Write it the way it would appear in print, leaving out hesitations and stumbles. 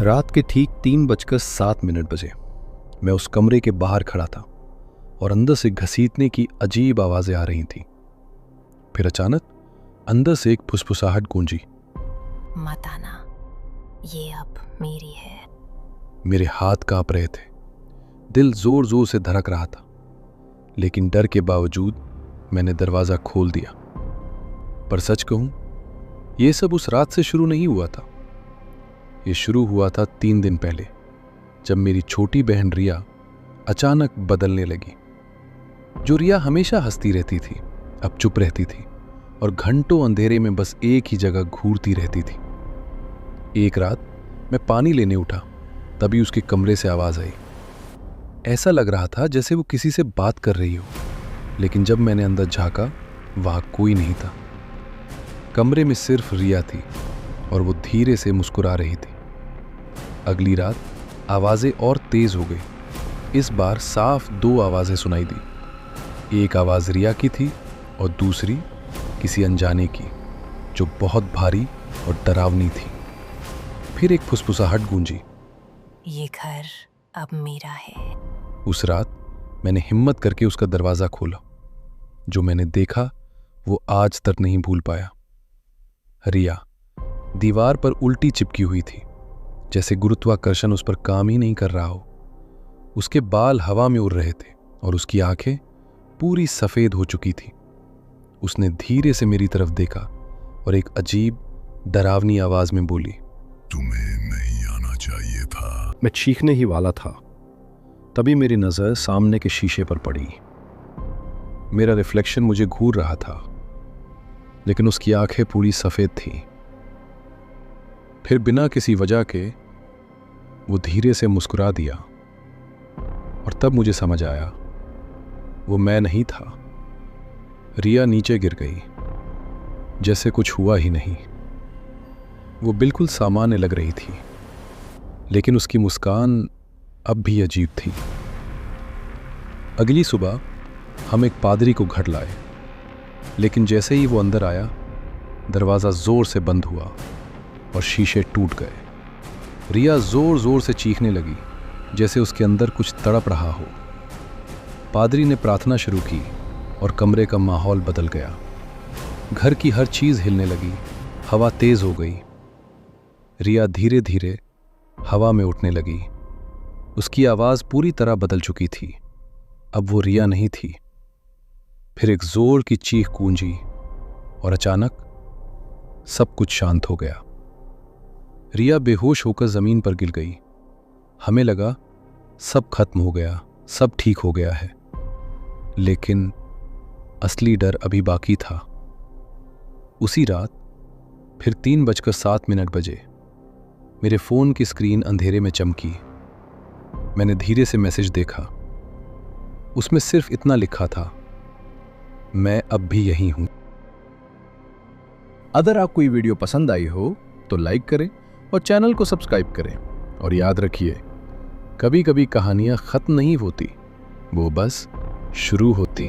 रात के ठीक 3:07 बजे मैं उस कमरे के बाहर खड़ा था और अंदर से घसीटने की अजीब आवाजें आ रही थीं। फिर अचानक अंदर से एक फुसफुसाहट गूंजी। मत आना, ये अब मेरी है। मेरे हाथ कांप रहे थे, दिल जोर जोर से धड़क रहा था, लेकिन डर के बावजूद मैंने दरवाजा खोल दिया। पर सच कहूं, यह सब उस रात से शुरू नहीं हुआ था। ये शुरू हुआ था 3 दिन पहले, जब मेरी छोटी बहन रिया अचानक बदलने लगी। जो रिया हमेशा हंसती रहती थी, अब चुप रहती थी और घंटों अंधेरे में बस एक ही जगह घूरती रहती थी। एक रात मैं पानी लेने उठा, तभी उसके कमरे से आवाज आई। ऐसा लग रहा था जैसे वो किसी से बात कर रही हो, लेकिन जब मैंने अंदर झांका, वहां कोई नहीं था। कमरे में सिर्फ रिया थी और वो धीरे से मुस्कुरा रही थी। अगली रात आवाजें और तेज हो गई। इस बार साफ 2 आवाजें सुनाई दी। एक आवाज रिया की थी और दूसरी किसी अनजाने की, जो बहुत भारी और डरावनी थी। फिर एक फुसफुसाहट गूंजी। ये घर अब मेरा है। उस रात मैंने हिम्मत करके उसका दरवाजा खोला। जो मैंने देखा वो आज तक नहीं भूल पाया। रिया दीवार पर उल्टी चिपकी हुई थी, जैसे गुरुत्वाकर्षण उस पर काम ही नहीं कर रहा हो। उसके बाल हवा में उड़ रहे थे और उसकी आंखें पूरी सफेद हो चुकी थी। उसने धीरे से मेरी तरफ देखा और एक अजीब डरावनी आवाज में बोली, तुम्हें नहीं आना चाहिए था। मैं चीखने ही वाला था, तभी मेरी नजर सामने के शीशे पर पड़ी। मेरा रिफ्लेक्शन मुझे घूर रहा था, लेकिन उसकी आंखें पूरी सफेद थीं। फिर बिना किसी वजह के वो धीरे से मुस्कुरा दिया और तब मुझे समझ आया, वो मैं नहीं था। रिया नीचे गिर गई, जैसे कुछ हुआ ही नहीं। वो बिल्कुल सामान्य लग रही थी, लेकिन उसकी मुस्कान अब भी अजीब थी। अगली सुबह हम एक पादरी को घर लाए, लेकिन जैसे ही वो अंदर आया, दरवाज़ा जोर से बंद हुआ और शीशे टूट गए। रिया जोर जोर से चीखने लगी, जैसे उसके अंदर कुछ तड़प रहा हो। पादरी ने प्रार्थना शुरू की और कमरे का माहौल बदल गया। घर की हर चीज़ हिलने लगी, हवा तेज हो गई। रिया धीरे धीरे हवा में उठने लगी। उसकी आवाज़ पूरी तरह बदल चुकी थी। अब वो रिया नहीं थी। फिर एक जोर की चीख गूंजी और अचानक सब कुछ शांत हो गया। रिया बेहोश होकर जमीन पर गिर गई। हमें लगा सब खत्म हो गया, सब ठीक हो गया है, लेकिन असली डर अभी बाकी था। उसी रात फिर 3:07 बजे मेरे फोन की स्क्रीन अंधेरे में चमकी। मैंने धीरे से मैसेज देखा। उसमें सिर्फ इतना लिखा था, मैं अब भी यही हूं। अगर आपको ये वीडियो पसंद आई हो तो लाइक करें और चैनल को सब्सक्राइब करें। और याद रखिए, कभी कभी कहानियां खत्म नहीं होती, वो बस शुरू होती।